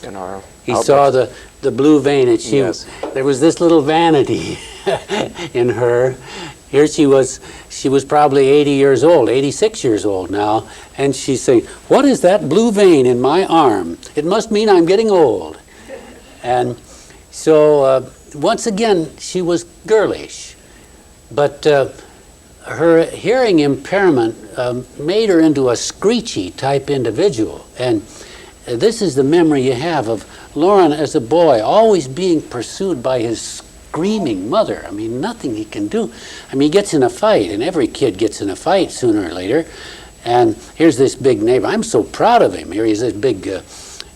in our He outlook. saw the blue vein, and Yes. there was this little vanity in her. Here she was probably 80 years old, 86 years old now, and she's saying, "What is that blue vein in my arm? It must mean I'm getting old." And so once again, she was girlish, but her hearing impairment made her into a screechy type individual. And this is the memory you have of Loren as a boy, always being pursued by his screaming mother. I mean, nothing he can do. I mean, he gets in a fight, and every kid gets in a fight sooner or later. And here's this big neighbor. I'm so proud of him. Here he's this big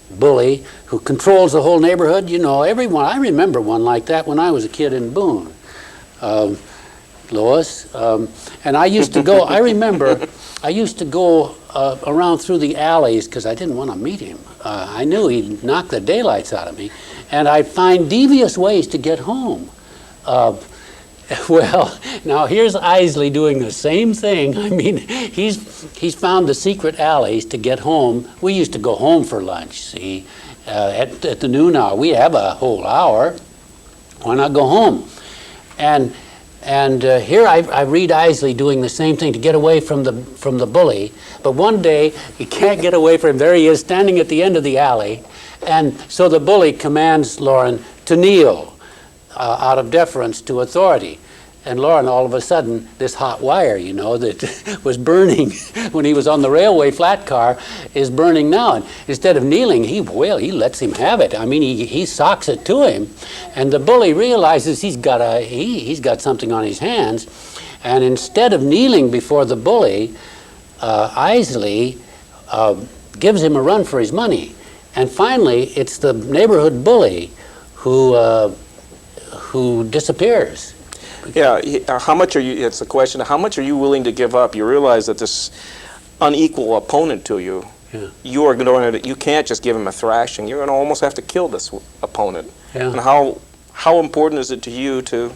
bully who controls the whole neighborhood. You know, everyone. I remember one like that when I was a kid in Boone. Lois, and I used to go, I remember, I used to go around through the alleys because I didn't want to meet him. I knew he'd knock the daylights out of me, and I'd find devious ways to get home. Well, now here's Eiseley doing the same thing. I mean, he's found the secret alleys to get home. We used to go home for lunch, see, at the noon hour. We have a whole hour. Why not go home? And here I read Eiseley doing the same thing to get away from the bully. But one day he can't get away from him. There he is standing at the end of the alley, and so the bully commands Loren to kneel out of deference to authority. And Loren, all of a sudden, this hot wire, you know, that was burning when he was on the railway flat car, is burning now. And instead of kneeling, he lets him have it. I mean, he socks it to him. And the bully realizes he's got something on his hands. And instead of kneeling before the bully, Eiseley gives him a run for his money. And finally, it's the neighborhood bully who disappears. Yeah, how much are you, it's a question, how much are you willing to give up? You realize that this unequal opponent to you, you can't just give him a thrashing. You're going to almost have to kill this opponent. Yeah. And how important is it to you to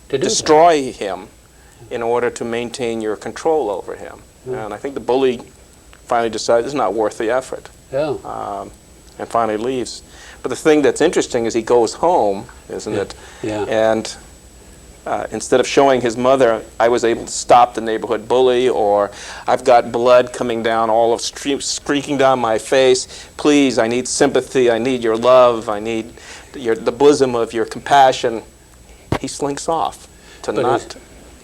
destroy him in order to maintain your control over him? Yeah. And I think the bully finally decides it's not worth the effort. Yeah. And finally leaves. But the thing that's interesting is he goes home, isn't it? Yeah. And instead of showing his mother, I was able to stop the neighborhood bully, or I've got blood coming down, streaking down my face. Please, I need sympathy. I need your love. I need the bosom of your compassion. He slinks off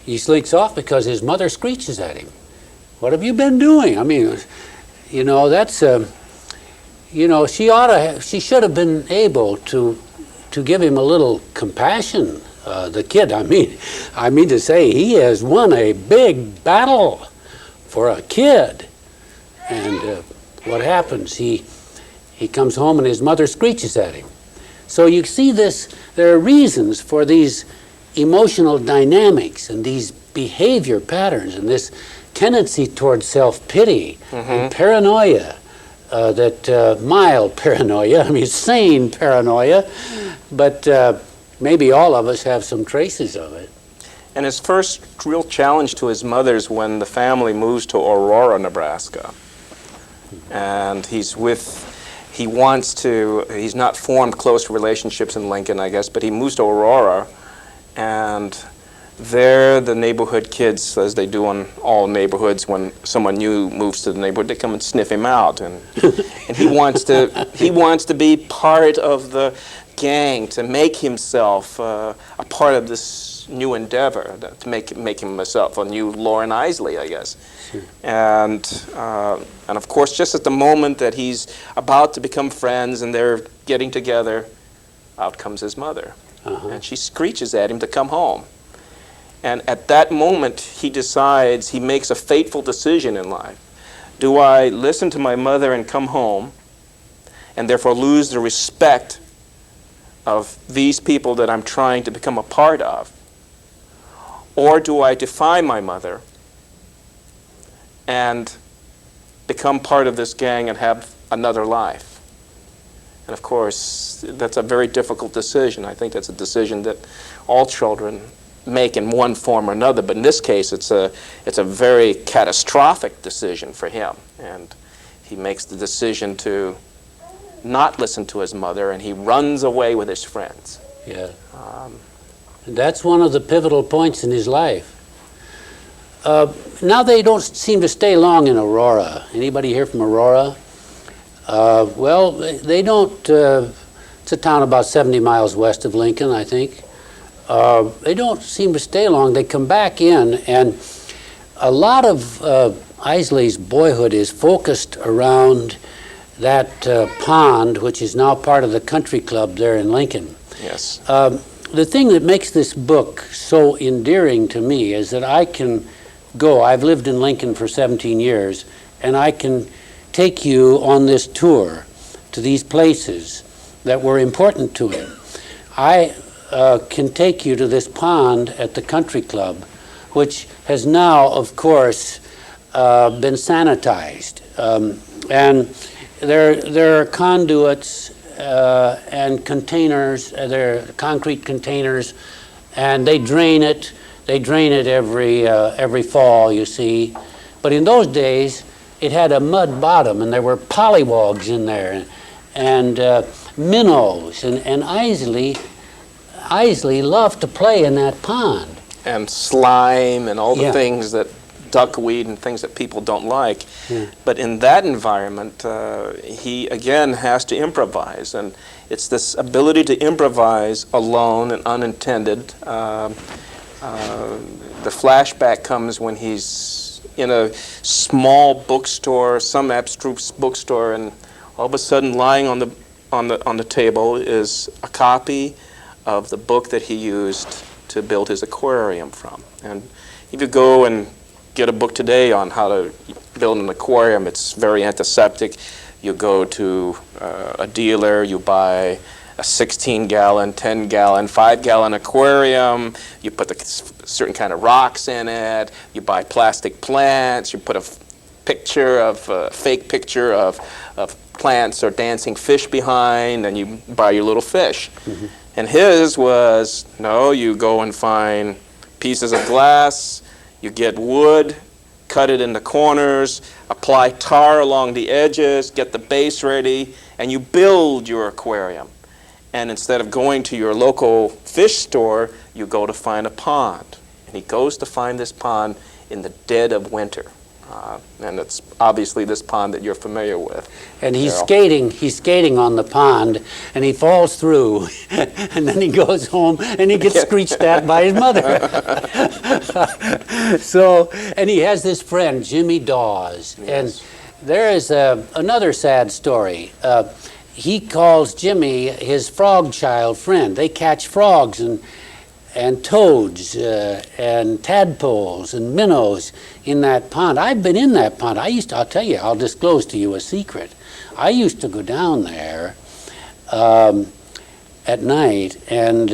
He slinks off because his mother screeches at him. What have you been doing? I mean, you know, that's. You know, she should have been able to give him a little compassion. The kid, I mean to say, he has won a big battle for a kid. And what happens? He comes home and his mother screeches at him. So you see this, there are reasons for these emotional dynamics and these behavior patterns and this tendency towards self-pity and paranoia. Mild paranoia, I mean sane paranoia, but maybe all of us have some traces of it. And his first real challenge to his mother is when the family moves to Aurora, Nebraska. And he's not formed close relationships in Lincoln, I guess, but he moves to Aurora, and there the neighborhood kids, as they do in all neighborhoods, when someone new moves to the neighborhood, they come and sniff him out, and he wants to be part of the gang, to make himself a part of this new endeavor, to make himself a new Loren Eiseley, I guess. Sure. And of course, just at the moment that he's about to become friends and they're getting together, out comes his mother, and she screeches at him to come home. And at that moment, he makes a fateful decision in life. Do I listen to my mother and come home, and therefore lose the respect of these people that I'm trying to become a part of? Or do I defy my mother and become part of this gang and have another life? And of course, that's a very difficult decision. I think that's a decision that all children make in one form or another, but in this case it's a very catastrophic decision for him, and he makes the decision to not listen to his mother, and he runs away with his friends. Yeah. And that's one of the pivotal points in his life. Now they don't seem to stay long in Aurora. Anybody here from Aurora? Well, they don't. It's a town about 70 miles west of Lincoln, I think. They don't seem to stay long. They come back in, and a lot of Eiseley's boyhood is focused around that pond, which is now part of the country club there in Lincoln. Yes. The thing that makes this book so endearing to me is that I can go. I've lived in Lincoln for 17 years, and I can take you on this tour to these places that were important to him. I can take you to this pond at the country club, which has now, of course, been sanitized. And there are conduits and containers, they're concrete containers, and they drain it. They drain it every fall, you see. But in those days, it had a mud bottom, and there were pollywogs in there, and minnows, and Eiseley loved to play in that pond. And slime and all the Yeah. things that duckweed and things that people don't like. Yeah. But in that environment, he again has to improvise, and it's this ability to improvise alone and unintended. The flashback comes when he's in a small bookstore, some abstruse bookstore, and all of a sudden, lying on the table is a copy of the book that he used to build his aquarium from. And if you go and get a book today on how to build an aquarium, it's very antiseptic. You go to a dealer, you buy a 16-gallon, 10-gallon, 5-gallon aquarium, you put certain kind of rocks in it, you buy plastic plants, you put a fake picture of plants or dancing fish behind, and you buy your little fish. Mm-hmm. And his was, no, you go and find pieces of glass, you get wood, cut it in the corners, apply tar along the edges, get the base ready, and you build your aquarium. And instead of going to your local fish store, you go to find a pond. And he goes to find this pond in the dead of winter. And it's obviously this pond that you're familiar with. And he's Darrel. skating on the pond, and he falls through, and then he goes home, and he gets screeched at by his mother. And he has this friend, Jimmy Dawes, Yes. and there is another sad story. He calls Jimmy his frog child friend. They catch frogs and toads and tadpoles and minnows in that pond. I've been in that pond. I'll tell you, I'll disclose to you a secret. I used to go down there at night and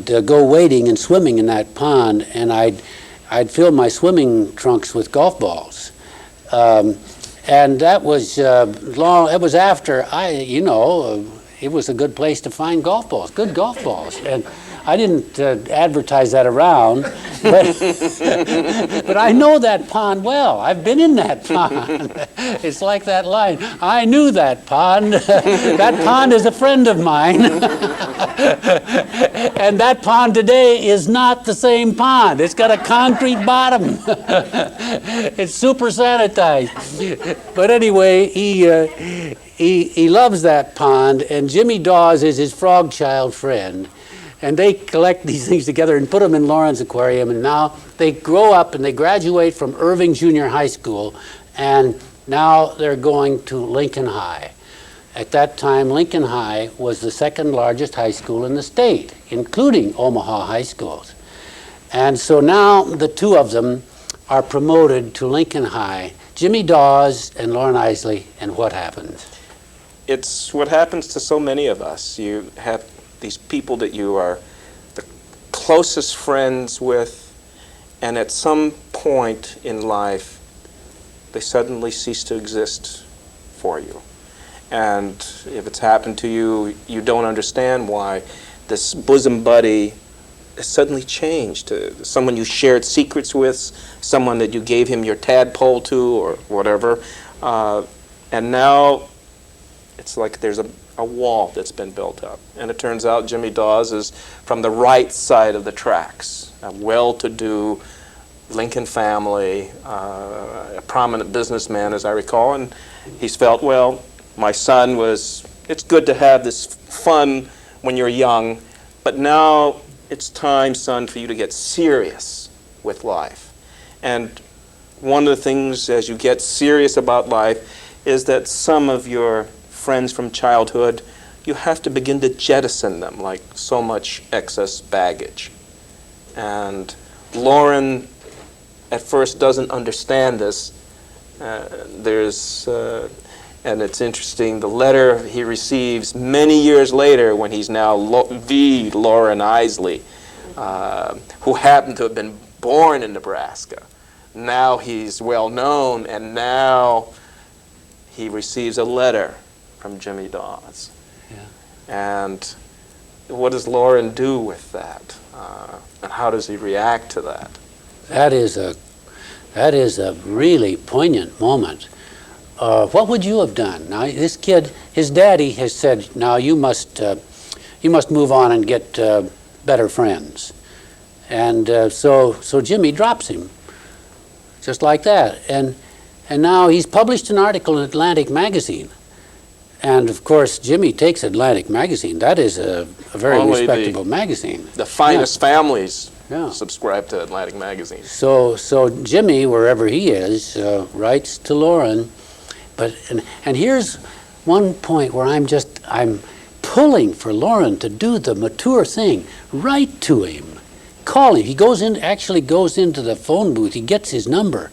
go wading and swimming in that pond, and I'd fill my swimming trunks with golf balls. And that was it was after it was a good place to find golf balls, good golf balls. And I didn't advertise that around, but I know that pond well. I've been in that pond. It's like that line, I knew that pond. That pond is a friend of mine. And that pond today is not the same pond. It's got a concrete bottom. It's super sanitized. But anyway, he loves that pond, and Jimmy Dawes is his frog child friend. And they collect these things together and put them in Loren's aquarium, and now they grow up and they graduate from Irving Junior High School, and now they're going to Lincoln High. At that time, Lincoln High was the second largest high school in the state, including Omaha high schools. And so now the two of them are promoted to Lincoln High, Jimmy Dawes and Loren Eiseley, and what happens? It's what happens to so many of us. You have these people that you are the closest friends with, and at some point in life, they suddenly cease to exist for you. And if it's happened to you, you don't understand why. This bosom buddy has suddenly changed to someone you shared secrets with, someone that you gave him your tadpole to or whatever, and now It's like there's a wall that's been built up. And it turns out Jimmy Dawes is from the right side of the tracks, a well-to-do Lincoln family, a prominent businessman, as I recall, and he's felt, well, my son it's good to have this fun when you're young, but now it's time, son, for you to get serious with life. And one of the things as you get serious about life is that some of your friends from childhood, you have to begin to jettison them like so much excess baggage. And Loren at first doesn't understand this. And it's interesting, the letter he receives many years later when he's now the Loren Eiseley, who happened to have been born in Nebraska. Now he's well known, and now he receives a letter from Jimmy Dawes. Yeah. And what does Loren do with that? And how does he react to that? That is a really poignant moment. What would you have done? Now, this kid, his daddy has said, now you must move on and get better friends. And so Jimmy drops him, just like that. And now he's published an article in Atlantic Magazine. And of course, Jimmy takes Atlantic Magazine. That is a very Only respectable magazine. The finest families Yeah. subscribe to Atlantic Magazine. So Jimmy, wherever he is, writes to Loren. And here's one point where I'm pulling for Loren to do the mature thing. Write to him. Call him. He actually goes into the phone booth. He gets his number,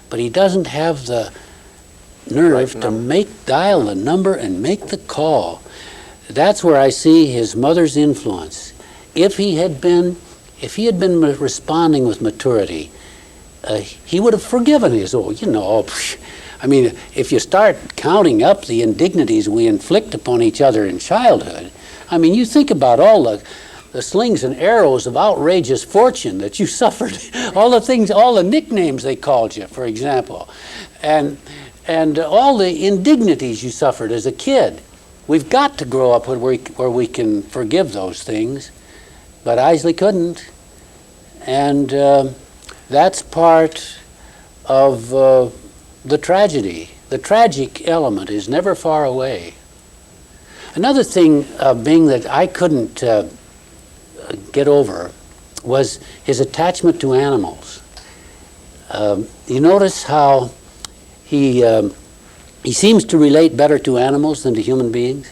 but he doesn't have the nerve to dial the number and make the call. That's where I see his mother's influence. If he had been responding with maturity, he would have forgiven his I mean, if you start counting up the indignities we inflict upon each other in childhood, I mean, you think about all the slings and arrows of outrageous fortune that you suffered, all the nicknames they called you, for example, and all the indignities you suffered as a kid. We've got to grow up where we can forgive those things, but Eiseley couldn't, and that's part of the tragedy. The tragic element is never far away. Another thing, being that I couldn't get over, was his attachment to animals. You notice how he seems to relate better to animals than to human beings?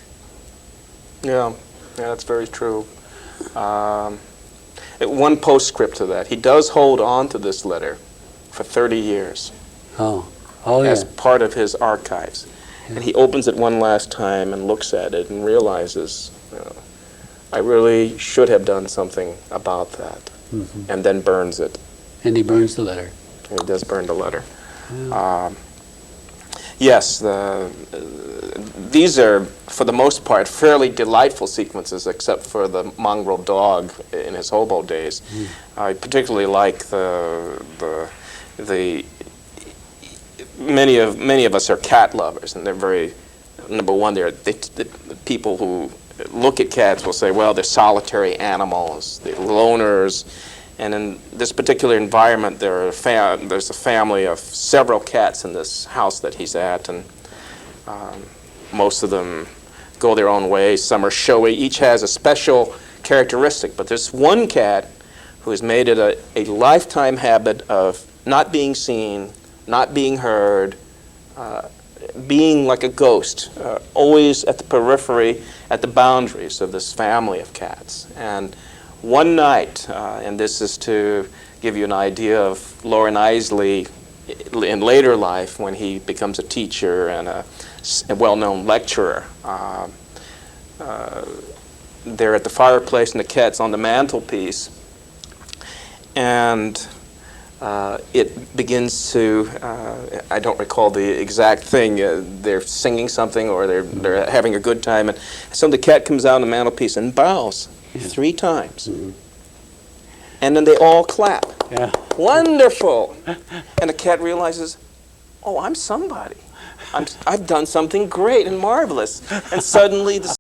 Yeah, that's very true. One postscript to that, he does hold on to this letter for 30 years. Oh, as part of his archives. Yeah. And he opens it one last time and looks at it and realizes, I really should have done something about that. Mm-hmm. And then burns it. And he burns the letter. And he does burn the letter. Yeah. Yes, these are, for the most part, fairly delightful sequences, except for the mongrel dog in his hobo days. Mm. I particularly like the many of us are cat lovers, and they're very, number one, the people who look at cats will say, well, they're solitary animals, they're loners, and in this particular environment, there's a family of several cats in this house that he's at, and most of them go their own way. Some are showy. Each has a special characteristic, but there's one cat who has made it a lifetime habit of not being seen, not being heard, being like a ghost, always at the periphery, at the boundaries of this family of cats. And one night, and this is to give you an idea of Loren Eiseley in later life when he becomes a teacher and a well-known lecturer. They're at the fireplace and the cat's on the mantelpiece, and it begins to, I don't recall the exact thing, they're singing something or they're having a good time, and so the cat comes out on the mantelpiece and bows 3 times. Mm-hmm. And then they all clap. Yeah. Wonderful! And the cat realizes, oh, I'm somebody. I've done something great and marvelous. And suddenly the